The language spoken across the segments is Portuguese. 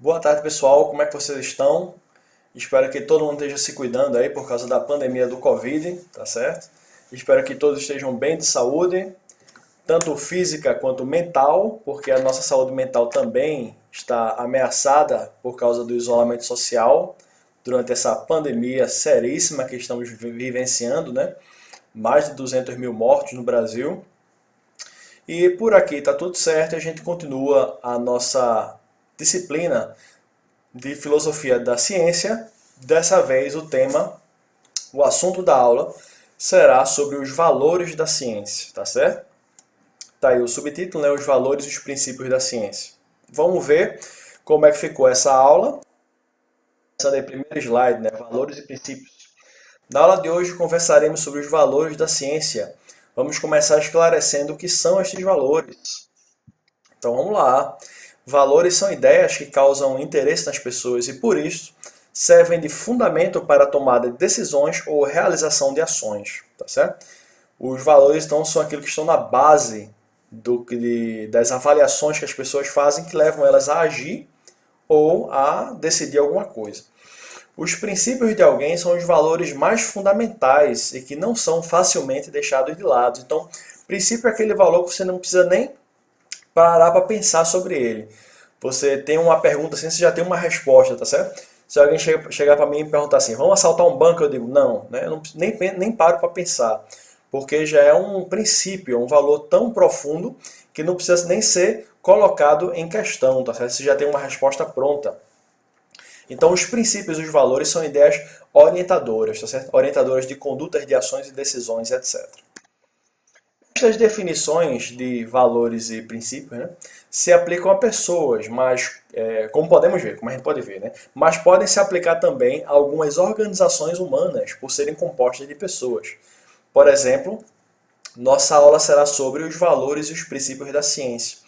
Boa tarde, pessoal. Como é que vocês estão? Espero que todo mundo esteja se cuidando aí por causa da pandemia do Covid, tá certo? Espero que todos estejam bem de saúde, tanto física quanto mental, porque a nossa saúde mental também está ameaçada por causa do isolamento social durante essa pandemia seríssima que estamos vivenciando, né? Mais de 200 mil mortos no Brasil. E por aqui está tudo certo, e a gente continua a nossa disciplina de filosofia da ciência. Dessa vez o assunto da aula será sobre os valores da ciência, tá certo? Tá aí o subtítulo, né? Os valores e os princípios da ciência. Vamos ver como é que ficou essa aula. Essa daí, primeiro slide, né? Valores e princípios. Na aula de hoje conversaremos sobre os valores da ciência. Vamos começar esclarecendo o que são estes valores. Então vamos lá. Valores são ideias que causam interesse nas pessoas e, por isso, servem de fundamento para a tomada de decisões ou realização de ações. Tá certo? Os valores, então, são aquilo que estão na base das avaliações que as pessoas fazem que levam elas a agir ou a decidir alguma coisa. Os princípios de alguém são os valores mais fundamentais e que não são facilmente deixados de lado. Então, princípio é aquele valor que você não precisa nem parar para pensar sobre ele. Você tem uma pergunta assim, você já tem uma resposta, tá certo? Se alguém chegar para mim e perguntar assim, vamos assaltar um banco, eu digo, não, né? Eu não, nem paro para pensar, porque já é um princípio, um valor tão profundo que não precisa nem ser colocado em questão, tá certo? Você já tem uma resposta pronta. Então, os princípios e os valores são ideias orientadoras, tá certo? Orientadoras de condutas, de ações e decisões, etc. Estas definições de valores e princípios, né, se aplicam a pessoas, mas, como podemos ver, como a gente pode ver, né, mas podem se aplicar também a algumas organizações humanas, por serem compostas de pessoas. Por exemplo, nossa aula será sobre os valores e os princípios da ciência.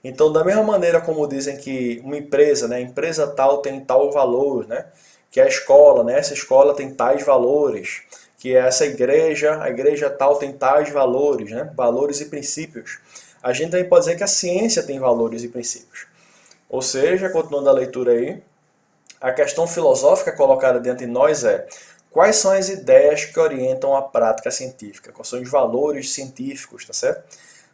Então, da mesma maneira como dizem que uma empresa, né, a empresa tal tem tal valor, né, que a escola, né, essa escola tem tais valores, que essa igreja, a igreja tal tem tais valores, né, valores e princípios. A gente também pode dizer que a ciência tem valores e princípios. Ou seja, continuando a leitura aí, a questão filosófica colocada diante de nós é: quais são as ideias que orientam a prática científica? Quais são os valores científicos, tá certo?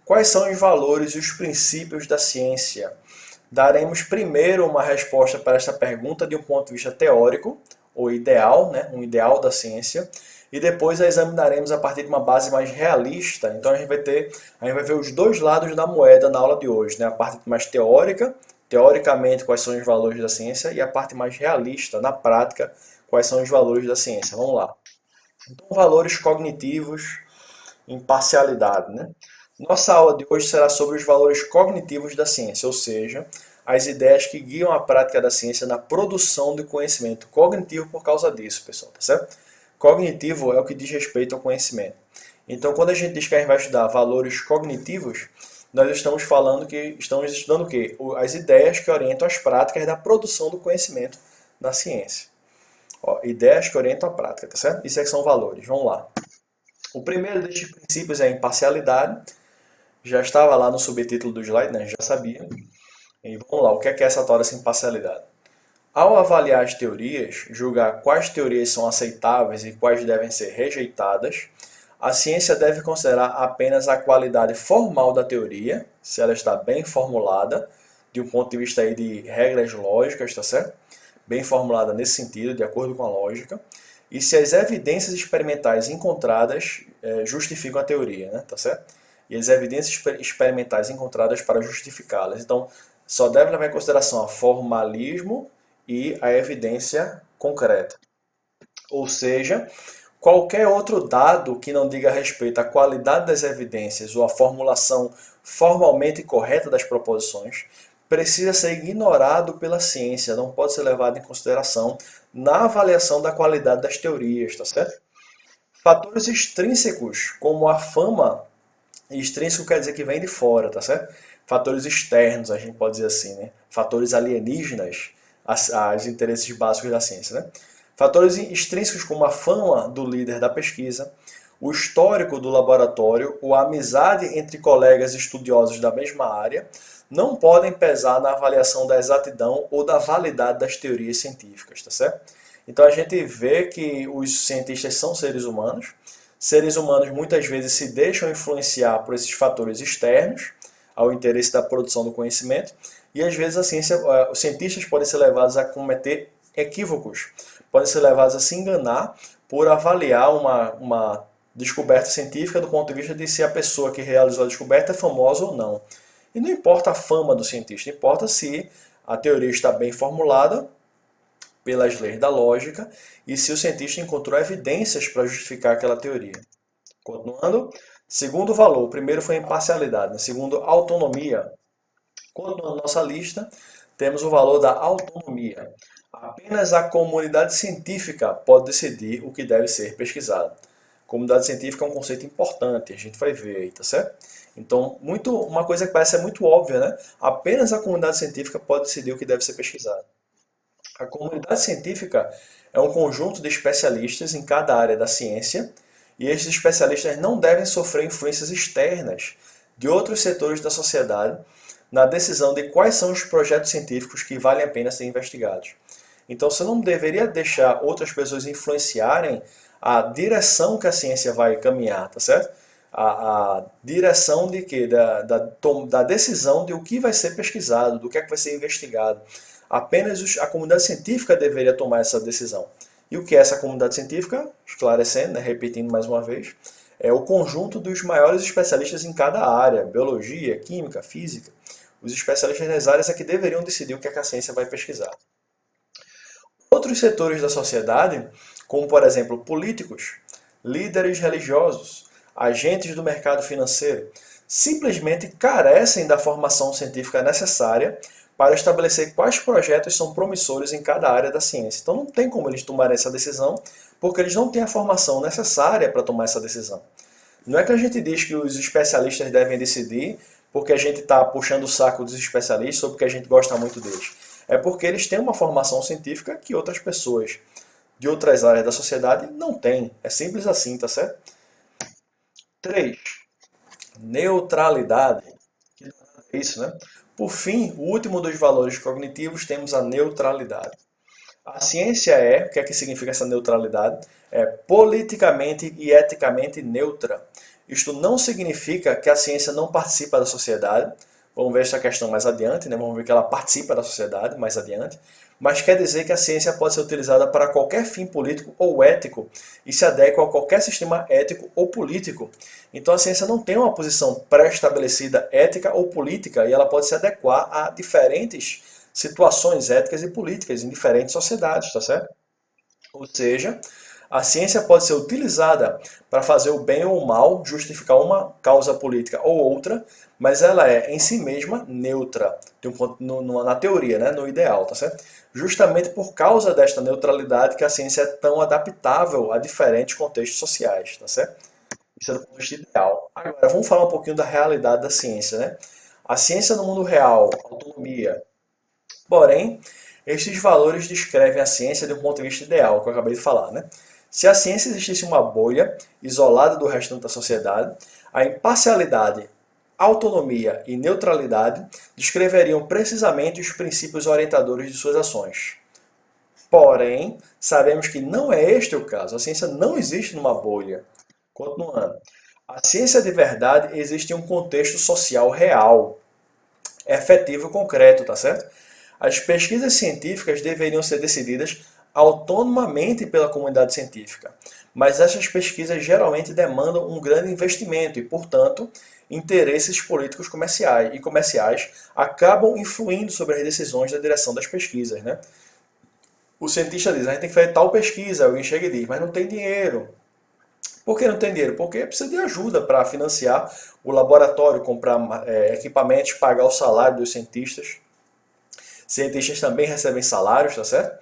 Quais são os valores e os princípios da ciência? Daremos primeiro uma resposta para esta pergunta de um ponto de vista teórico, ou ideal, né? Um ideal da ciência, e depois a examinaremos a partir de uma base mais realista. Então a gente vai ver os dois lados da moeda na aula de hoje, né? A parte mais teórica, teoricamente quais são os valores da ciência, e a parte mais realista, na prática, quais são os valores da ciência. Vamos lá. Então, valores cognitivos, imparcialidade, né? Nossa aula de hoje será sobre os valores cognitivos da ciência, ou seja, as ideias que guiam a prática da ciência na produção de conhecimento cognitivo por causa disso, pessoal, tá certo? Cognitivo é o que diz respeito ao conhecimento. Então, quando a gente diz que a gente vai estudar valores cognitivos, nós estamos estudando o quê? As ideias que orientam as práticas da produção do conhecimento na ciência. Ó, ideias que orientam a prática, tá certo? Isso é que são valores. Vamos lá. O primeiro destes princípios é a imparcialidade. Já estava lá no subtítulo do slide, né? Já sabia. E vamos lá, o que é essa tal dessa imparcialidade? Ao avaliar as teorias, julgar quais teorias são aceitáveis e quais devem ser rejeitadas, a ciência deve considerar apenas a qualidade formal da teoria, se ela está bem formulada, de um ponto de vista aí de regras lógicas, tá certo? Bem formulada nesse sentido, de acordo com a lógica, e se as evidências experimentais encontradas justificam a teoria, né? Tá certo? E as evidências experimentais encontradas para justificá-las. Então, só deve levar em consideração a formalismo e a evidência concreta. Ou seja, qualquer outro dado que não diga respeito à qualidade das evidências ou à formulação formalmente correta das proposições precisa ser ignorado pela ciência, não pode ser levado em consideração na avaliação da qualidade das teorias, tá certo? Fatores extrínsecos, como a fama, e extrínseco quer dizer que vem de fora, tá certo? Fatores externos, a gente pode dizer assim, né? Fatores alienígenas aos interesses básicos da ciência, né? Fatores extrínsecos como a fama do líder da pesquisa, o histórico do laboratório ou a amizade entre colegas estudiosos da mesma área não podem pesar na avaliação da exatidão ou da validade das teorias científicas, tá certo? Então a gente vê que os cientistas são seres humanos muitas vezes se deixam influenciar por esses fatores externos ao interesse da produção do conhecimento, e às vezes a ciência, os cientistas podem ser levados a cometer equívocos, podem ser levados a se enganar por avaliar uma descoberta científica do ponto de vista de se a pessoa que realizou a descoberta é famosa ou não. E não importa a fama do cientista, importa se a teoria está bem formulada pelas leis da lógica e se o cientista encontrou evidências para justificar aquela teoria. Continuando, segundo valor, o primeiro foi imparcialidade, segundo autonomia. Continuando nossa lista, temos o valor da autonomia. Apenas a comunidade científica pode decidir o que deve ser pesquisado. Comunidade científica é um conceito importante, a gente vai ver aí, tá certo? Então, uma coisa que parece ser muito óbvia, né? Apenas a comunidade científica pode decidir o que deve ser pesquisado. A comunidade científica é um conjunto de especialistas em cada área da ciência, e esses especialistas não devem sofrer influências externas de outros setores da sociedade na decisão de quais são os projetos científicos que valem a pena ser investigados. Então você não deveria deixar outras pessoas influenciarem a direção que a ciência vai caminhar, tá certo? A direção de quê? Da decisão de o que vai ser pesquisado, do que é que vai ser investigado. Apenas a comunidade científica deveria tomar essa decisão. E o que é essa comunidade científica? Esclarecendo, né, repetindo mais uma vez, é o conjunto dos maiores especialistas em cada área, biologia, química, física. Os especialistas nas áreas é que deveriam decidir o que a ciência vai pesquisar. Outros setores da sociedade, como por exemplo políticos, líderes religiosos, agentes do mercado financeiro, simplesmente carecem da formação científica necessária para estabelecer quais projetos são promissores em cada área da ciência. Então não tem como eles tomarem essa decisão, porque eles não têm a formação necessária para tomar essa decisão. Não é que a gente diz que os especialistas devem decidir porque a gente está puxando o saco dos especialistas ou porque a gente gosta muito deles. É porque eles têm uma formação científica que outras pessoas de outras áreas da sociedade não têm. É simples assim, tá certo? 3. Neutralidade. É isso, né? Por fim, o último dos valores cognitivos, temos a neutralidade. A ciência o que é que significa essa neutralidade? É politicamente e eticamente neutra. Isto não significa que a ciência não participa da sociedade. Vamos ver essa questão mais adiante, né? Vamos ver que ela participa da sociedade mais adiante. Mas quer dizer que a ciência pode ser utilizada para qualquer fim político ou ético e se adequa a qualquer sistema ético ou político. Então a ciência não tem uma posição pré-estabelecida ética ou política e ela pode se adequar a diferentes situações éticas e políticas em diferentes sociedades, tá certo? Ou seja, a ciência pode ser utilizada para fazer o bem ou o mal, justificar uma causa política ou outra, mas ela é em si mesma neutra, na teoria, né, no ideal, tá certo? Justamente por causa desta neutralidade que a ciência é tão adaptável a diferentes contextos sociais, tá certo? Isso é do ponto de vista ideal. Agora, vamos falar um pouquinho da realidade da ciência, né? A ciência no mundo real, autonomia. Porém, estes valores descrevem a ciência de um ponto de vista ideal, que eu acabei de falar, né? Se a ciência existisse uma bolha, isolada do restante da sociedade, a imparcialidade, autonomia e neutralidade descreveriam precisamente os princípios orientadores de suas ações. Porém, sabemos que não é este o caso. A ciência não existe numa bolha. Continuando. A ciência de verdade existe em um contexto social real, efetivo e concreto, tá certo? As pesquisas científicas deveriam ser decididas autonomamente pela comunidade científica, mas essas pesquisas geralmente demandam um grande investimento e, portanto, interesses políticos comerciais acabam influindo sobre as decisões da direção das pesquisas, né? O cientista diz, a gente tem que fazer tal pesquisa, alguém chega e diz, mas não tem dinheiro. Por que não tem dinheiro? Porque precisa de ajuda para financiar o laboratório, comprar equipamentos, pagar o salário dos cientistas. Cientistas também recebem salários, tá certo?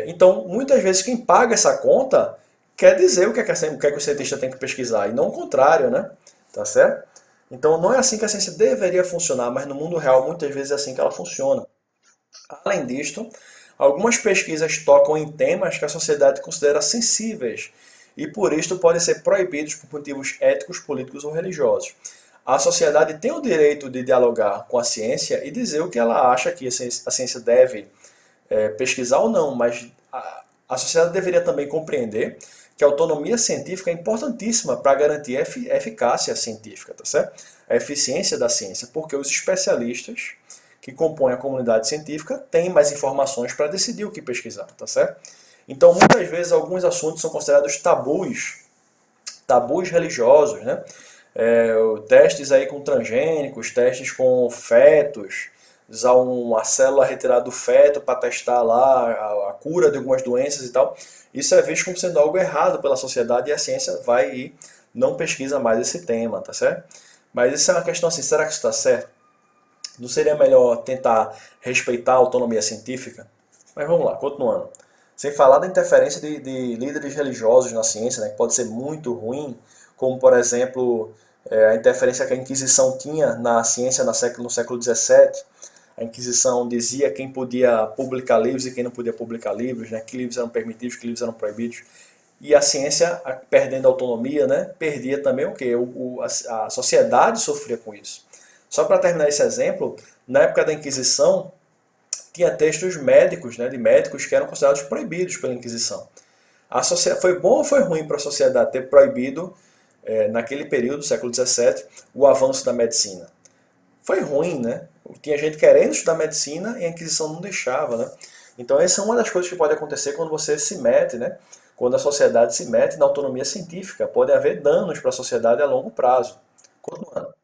Então, muitas vezes quem paga essa conta quer dizer o que é que o cientista tem que pesquisar, e não o contrário, né? Tá certo? Então, não é assim que a ciência deveria funcionar, mas no mundo real muitas vezes é assim que ela funciona. Além disto, algumas pesquisas tocam em temas que a sociedade considera sensíveis e por isto podem ser proibidos por motivos éticos, políticos ou religiosos. A sociedade tem o direito de dialogar com a ciência e dizer o que ela acha que a ciência deve pesquisar ou não, mas a sociedade deveria também compreender que a autonomia científica é importantíssima para garantir a eficácia científica, tá certo? A eficiência da ciência, porque os especialistas que compõem a comunidade científica têm mais informações para decidir o que pesquisar, tá certo? Então, muitas vezes, alguns assuntos são considerados tabus religiosos, né? Testes aí com transgênicos, testes com fetos, usar uma célula retirada do feto para testar lá a cura de algumas doenças e tal. Isso é visto como sendo algo errado pela sociedade e a ciência vai e não pesquisa mais esse tema, tá certo? Mas isso é uma questão assim, será que isso está certo? Não seria melhor tentar respeitar a autonomia científica? Mas vamos lá, continuando. Sem falar da interferência de líderes religiosos na ciência, né, que pode ser muito ruim, como, por exemplo, a interferência que a Inquisição tinha na ciência no século XVII. A Inquisição dizia quem podia publicar livros e quem não podia publicar livros, né, que livros eram permitidos, que livros eram proibidos. E a ciência, perdendo autonomia, né, perdia também o quê? A sociedade sofria com isso. Só para terminar esse exemplo, na época da Inquisição, tinha textos médicos, né, de médicos que eram considerados proibidos pela Inquisição. Foi bom ou foi ruim para a sociedade ter proibido, naquele período, século XVII, o avanço da medicina? Foi ruim, né? Tinha gente querendo estudar medicina e a Inquisição não deixava, né? Então essa é uma das coisas que pode acontecer quando você se mete, né? Quando a sociedade se mete na autonomia científica. Pode haver danos para a sociedade a longo prazo. Continuando.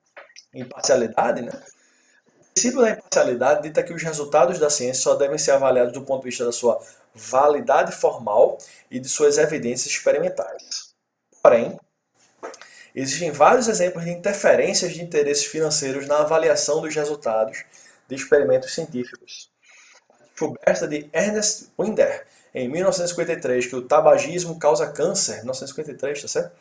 Imparcialidade, né? O princípio da imparcialidade dita que os resultados da ciência só devem ser avaliados do ponto de vista da sua validade formal e de suas evidências experimentais. Porém, existem vários exemplos de interferências de interesses financeiros na avaliação dos resultados de experimentos científicos. A descoberta de Ernest Winder, em 1953, que o tabagismo causa câncer, 1953, tá certo?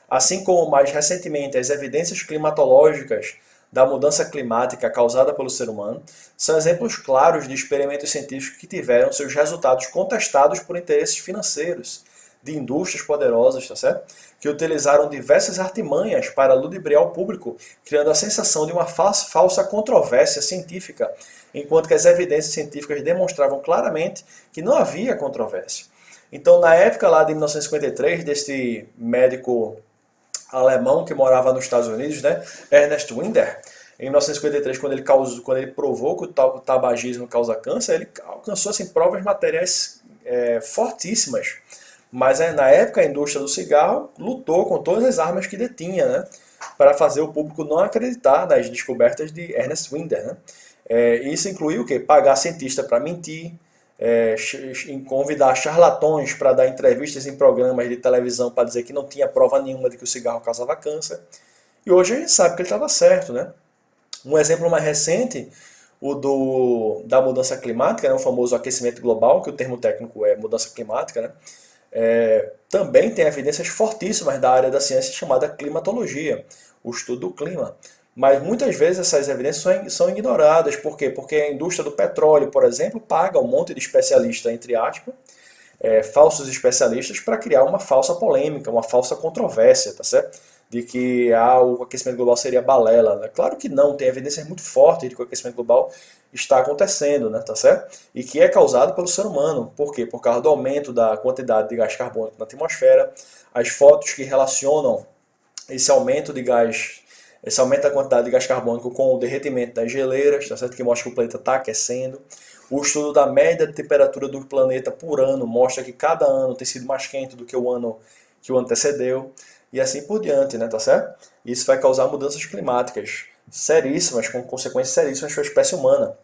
Assim como mais recentemente as evidências climatológicas da mudança climática causada pelo ser humano, são exemplos claros de experimentos científicos que tiveram seus resultados contestados por interesses financeiros de indústrias poderosas, tá certo? Que utilizaram diversas artimanhas para ludibriar o público, criando a sensação de uma falsa controvérsia científica, enquanto que as evidências científicas demonstravam claramente que não havia controvérsia. Então, na época lá de 1953, desse médico alemão que morava nos Estados Unidos, né, Ernest Winder, em 1953, quando ele provou que o tabagismo causa câncer, ele alcançou assim, provas materiais fortíssimas. Mas na época a indústria do cigarro lutou com todas as armas que detinha, né, para fazer o público não acreditar nas descobertas de Ernest Winder. Né. Isso incluiu o quê? Pagar cientista para mentir, em convidar charlatões para dar entrevistas em programas de televisão para dizer que não tinha prova nenhuma de que o cigarro causava câncer. E hoje a gente sabe que ele estava certo, né? Um exemplo mais recente, da mudança climática, né? O famoso aquecimento global, que o termo técnico é mudança climática, né? Também tem evidências fortíssimas da área da ciência chamada climatologia, o estudo do clima. Mas muitas vezes essas evidências são ignoradas. Por quê? Porque a indústria do petróleo, por exemplo, paga um monte de especialistas, entre aspas, falsos especialistas, para criar uma falsa polêmica, uma falsa controvérsia, tá certo? De que o aquecimento global seria balela. Né? Claro que não, tem evidências muito fortes de que o aquecimento global está acontecendo, né? Tá certo? E que é causado pelo ser humano. Por quê? Por causa do aumento da quantidade de gás carbônico na atmosfera. As fotos que relacionam esse aumento de gás, esse aumento da quantidade de gás carbônico com o derretimento das geleiras, tá certo? Que mostra que o planeta está aquecendo. O estudo da média de temperatura do planeta por ano mostra que cada ano tem sido mais quente do que o ano que o antecedeu. E assim por diante, né? Tá certo? Isso vai causar mudanças climáticas seríssimas, com consequências seríssimas para a espécie humana.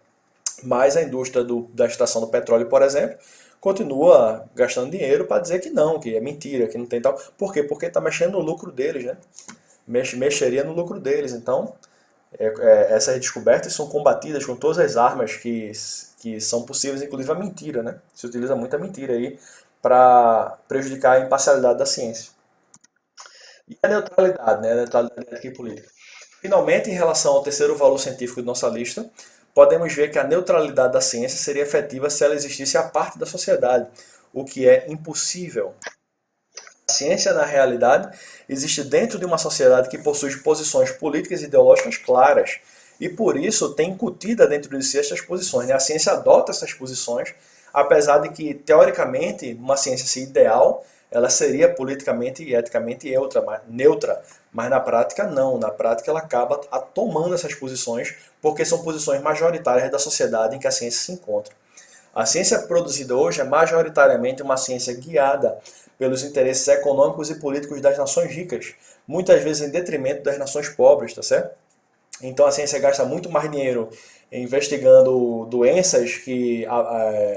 Mas a indústria da extração do petróleo, por exemplo, continua gastando dinheiro para dizer que não, que é mentira, que não tem tal. Por quê? Porque está mexendo no lucro deles, né? Mexeria no lucro deles. Então, essas descobertas são combatidas com todas as armas que são possíveis, inclusive a mentira, né? Se utiliza muita mentira aí para prejudicar a imparcialidade da ciência. E a neutralidade, né? A neutralidade ética e política. Finalmente, em relação ao terceiro valor científico de nossa lista, podemos ver que a neutralidade da ciência seria efetiva se ela existisse à parte da sociedade, o que é impossível. A ciência, na realidade, existe dentro de uma sociedade que possui posições políticas e ideológicas claras. E por isso tem incutida dentro de si essas posições, né? A ciência adota essas posições, apesar de que, teoricamente, uma ciência se ideal, ela seria politicamente e eticamente neutra, mas na prática não. Na prática ela acaba tomando essas posições, porque são posições majoritárias da sociedade em que a ciência se encontra. A ciência produzida hoje é majoritariamente uma ciência guiada pelos interesses econômicos e políticos das nações ricas, muitas vezes em detrimento das nações pobres, tá certo? Então a ciência gasta muito mais dinheiro investigando doenças que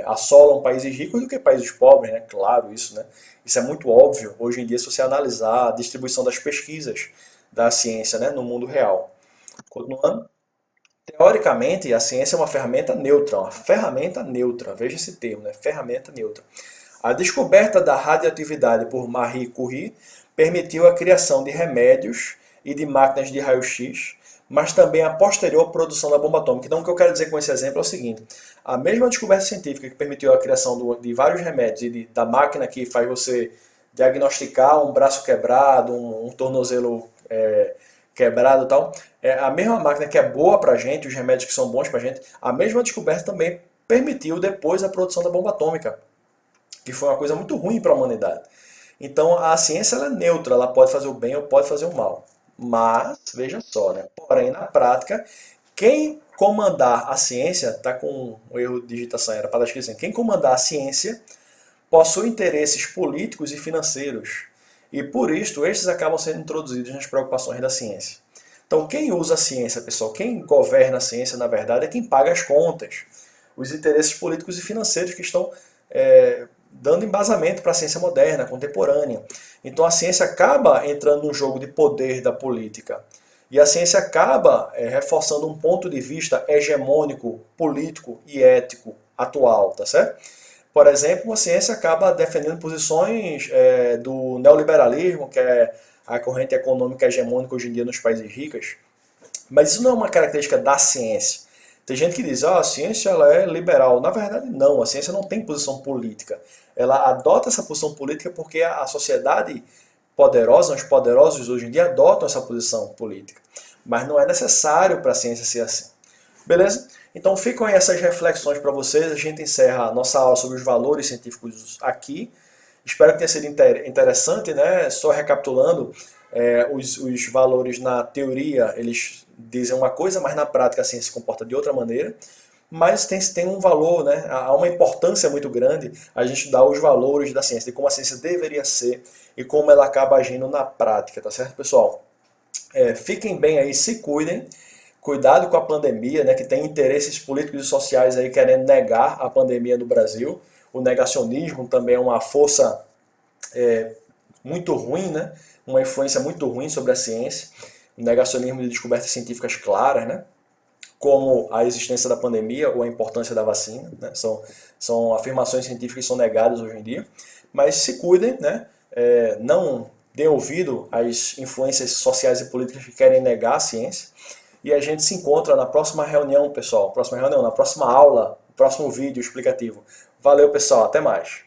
assolam países ricos do que países pobres, né? Claro, isso, né? Isso é muito óbvio hoje em dia se você analisar a distribuição das pesquisas da ciência, né, no mundo real. Continuando. Teoricamente, a ciência é uma ferramenta neutra, veja esse termo, né? Ferramenta neutra. A descoberta da radioatividade por Marie Curie permitiu a criação de remédios e de máquinas de raio-x, mas também a posterior produção da bomba atômica. Então, o que eu quero dizer com esse exemplo é o seguinte: a mesma descoberta científica que permitiu a criação de vários remédios e da máquina que faz você diagnosticar um braço quebrado, um tornozelo quebrado e tal, a mesma máquina que é boa pra gente, os remédios que são bons pra gente, a mesma descoberta também permitiu depois a produção da bomba atômica, que foi uma coisa muito ruim para a humanidade. Então a ciência ela é neutra, ela pode fazer o bem ou pode fazer o mal. Mas, veja só, né? Porém, na prática, quem comandar a ciência, tá com um erro de digitação, era para estar escrito assim, quem comandar a ciência possui interesses políticos e financeiros. E por isto, estes acabam sendo introduzidos nas preocupações da ciência. Então, quem usa a ciência, pessoal, quem governa a ciência, na verdade, é quem paga as contas. Os interesses políticos e financeiros que estão dando embasamento para a ciência moderna, contemporânea. Então, a ciência acaba entrando num jogo de poder da política. E a ciência acaba reforçando um ponto de vista hegemônico, político e ético atual, tá certo? Por exemplo, a ciência acaba defendendo posições do neoliberalismo, que é a corrente econômica hegemônica hoje em dia nos países ricos. Mas isso não é uma característica da ciência. Tem gente que diz, a ciência ela é liberal. Na verdade, não. A ciência não tem posição política. Ela adota essa posição política porque a sociedade poderosa, os poderosos hoje em dia adotam essa posição política. Mas não é necessário para a ciência ser assim. Beleza? Então ficam aí essas reflexões para vocês. A gente encerra a nossa aula sobre os valores científicos aqui. Espero que tenha sido interessante, né? Só recapitulando, os valores na teoria, eles dizem uma coisa, mas na prática a ciência se comporta de outra maneira. Mas tem um valor, né? Há uma importância muito grande a gente dar os valores da ciência, de como a ciência deveria ser e como ela acaba agindo na prática, tá certo, pessoal? Fiquem bem aí, se cuidem. Cuidado com a pandemia, né, que tem interesses políticos e sociais aí querendo negar a pandemia no Brasil. O negacionismo também é uma força muito ruim, né, uma influência muito ruim sobre a ciência. O negacionismo de descobertas científicas claras, né, como a existência da pandemia ou a importância da vacina. Né, são afirmações científicas que são negadas hoje em dia. Mas se cuidem, né, não deem ouvido às influências sociais e políticas que querem negar a ciência. E a gente se encontra na próxima reunião, pessoal. Na próxima aula, no próximo vídeo explicativo. Valeu, pessoal. Até mais.